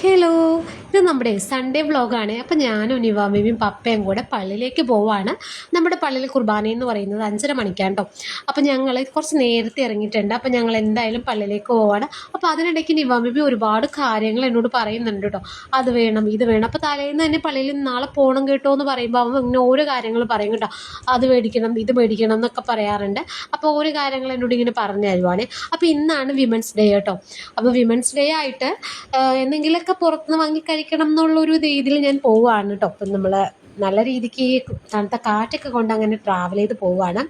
Hello, ഇത് നമ്മുടെ Sunday വ്ളോഗാണ്. അപ്പം ഞാനും നിവാമയും പപ്പയും കൂടെ പള്ളിയിലേക്ക് പോവാണ്. നമ്മുടെ പള്ളിയിൽ കുർബാന എന്ന് പറയുന്നത് 5:30 മണിക്കാണ് കേട്ടോ. അപ്പം ഞങ്ങൾ കുറച്ച് നേരത്തെ ഇറങ്ങിയിട്ടുണ്ട്. അപ്പം ഞങ്ങൾ എന്തായാലും പള്ളിയിലേക്ക് പോവാണ്. അപ്പോൾ അതിനിടയ്ക്ക് നിവാമി ഒരുപാട് കാര്യങ്ങൾ എന്നോട് പറയുന്നുണ്ട് കേട്ടോ. അത് വേണം, ഇത് വേണം. അപ്പോൾ തലേന്ന് തന്നെ പള്ളിയിൽ നാളെ പോകണം കേട്ടോ എന്ന് പറയുമ്പോൾ അവൻ ഇങ്ങനെ ഓരോ കാര്യങ്ങൾ പറയും കേട്ടോ. അത് മേടിക്കണം, ഇത് മേടിക്കണം എന്നൊക്കെ പറയാറുണ്ട്. അപ്പോൾ ഓരോ കാര്യങ്ങൾ എന്നോട് ഇങ്ങനെ പറഞ്ഞു തരുവാണ്. അപ്പോൾ ഇന്നാണ് വിമൻസ് ഡേ കേട്ടോ. അപ്പോൾ വിമൻസ് ഡേ ആയിട്ട് എന്തെങ്കിലുമൊക്കെ പുറത്തുനിന്ന് വാങ്ങി കഴിക്കണം എന്നുള്ളൊരു രീതിയിൽ ഞാൻ പോവുകയാണ് കേട്ടോ. അപ്പം നമ്മൾ നല്ല രീതിക്ക് ഈ തണുത്ത കാറ്റൊക്കെ കൊണ്ട് അങ്ങനെ ട്രാവൽ ചെയ്ത് പോവുകയാണ്.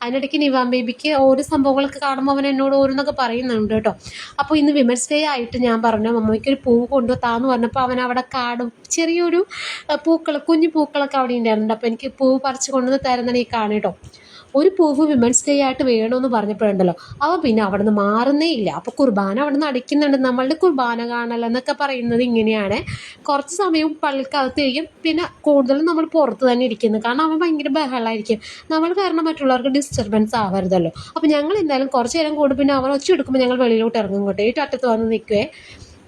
അതിനിടയ്ക്ക് നിവാം ബേബിക്ക് ഓരോ സംഭവങ്ങളൊക്കെ കാണുമ്പോൾ അവൻ എന്നോട് ഓരോന്നൊക്കെ പറയുന്നുണ്ട് കേട്ടോ. അപ്പോൾ ഇന്ന് വിമൻസ് ഡേ ആയിട്ട് ഞാൻ പറഞ്ഞു മമ്മയ്ക്കൊരു പൂ കൊണ്ടുവത്താന്ന് പറഞ്ഞപ്പോൾ അവൻ അവിടെ കാടും ചെറിയൊരു കുഞ്ഞു പൂക്കളൊക്കെ അവിടെ ഉണ്ടായിരുന്നുണ്ട്. അപ്പോൾ എനിക്ക് പൂ പറിച്ച് കൊണ്ടുവന്ന് തരുന്നതാണ് ഈ കാണും കേട്ടോ. ഒരു പൂവ് വിമൻസ് ഡേ ആയിട്ട് വേണമെന്ന് പറഞ്ഞപ്പോഴുണ്ടല്ലോ അവൻ പിന്നെ അവിടെ നിന്ന് മാറുന്നേ ഇല്ല. അപ്പോൾ കുർബാന അവിടെ നിന്ന് അടിക്കുന്നുണ്ട്. നമ്മളുടെ കുർബാന കാണലെന്നൊക്കെ പറയുന്നത് ഇങ്ങനെയാണ്. കുറച്ച് സമയം പള്ളിക്കകത്തേക്കും പിന്നെ കൂടുതലും നമ്മൾ പുറത്ത് തന്നെ ഇരിക്കുന്നത്. കാരണം അവൻ ഭയങ്കര ബഹളമായിരിക്കും. നമ്മൾ കാരണം മറ്റുള്ളവർക്ക് ഡിസ്റ്റർബൻസ് ആവരുതല്ലോ. അപ്പോൾ ഞങ്ങൾ എന്തായാലും കുറച്ച് നേരം കൂടി പിന്നെ അവൻ ഒച്ച എടുക്കുമ്പോൾ ഞങ്ങൾ വെളിയിലോട്ട് ഇറങ്ങും കേട്ടോ. ഏറ്റവും അറ്റത്ത് വന്ന് നിൽക്കുവേ.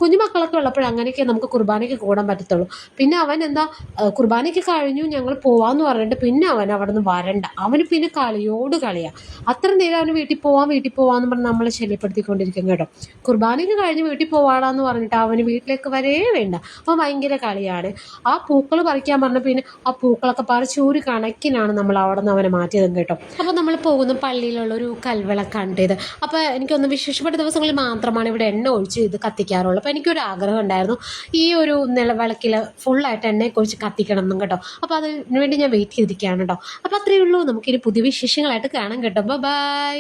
കുഞ്ഞു മക്കളൊക്കെ ഉള്ളപ്പോൾ അങ്ങനെയൊക്കെ നമുക്ക് കുർബാനയ്ക്ക് കൂടാൻ പറ്റത്തുള്ളൂ. പിന്നെ അവൻ എന്താ കുർബാനയ്ക്ക് കഴിഞ്ഞു ഞങ്ങൾ പോവാമെന്ന് പറഞ്ഞിട്ട് പിന്നെ അവൻ അവിടെ നിന്ന് വരണ്ട. അവന് പിന്നെ കളിയോട് കളിയാണ്. അത്ര നേരം അവന് വീട്ടിൽ പോവാമെന്ന് പറഞ്ഞ് നമ്മളെ ശല്യപ്പെടുത്തിക്കൊണ്ടിരിക്കും കേട്ടോ. കുർബാനയ്ക്ക് കഴിഞ്ഞ് വീട്ടിൽ പോവാടാന്ന് പറഞ്ഞിട്ട് അവന് വീട്ടിലേക്ക് വരേ വേണ്ട. അവൻ ഭയങ്കര കളിയാണ്. ആ പൂക്കൾ പറിക്കാൻ പറഞ്ഞ പിന്നെ ആ പൂക്കളൊക്കെ പറിച്ച് ഒരു കണക്കിനാണ് നമ്മൾ അവിടെ നിന്ന് അവനെ മാറ്റിയതും കേട്ടോ. അപ്പോൾ നമ്മൾ പോകുന്ന പള്ളിയിലുള്ളൊരു കൽവിളക്കാണ് ഇത്. അപ്പോൾ എനിക്കൊന്ന് വിശേഷപ്പെട്ട ദിവസങ്ങളിൽ മാത്രമാണ് ഇവിടെ എണ്ണ ഒഴിച്ച് ഇത് കത്തിക്കാറുള്ളൂ. അപ്പോൾ എനിക്കൊരു ആഗ്രഹം ഉണ്ടായിരുന്നു ഈ ഒരു നിലവിളക്കിൽ ഫുള്ളായിട്ട് എണ്ണയൊക്കെ ഒഴിച്ച് കത്തിക്കണം എന്നും കേട്ടോ. അപ്പോൾ അതിന് വേണ്ടി ഞാൻ വെയിറ്റ് ചെയ്തിരിക്കുകയാണ് കേട്ടോ. അപ്പോൾ അത്രയേ ഉള്ളൂ. നമുക്കിനി പുതിയ വിശേഷങ്ങളായിട്ട് കാണാം കേട്ടോ. ബൈ.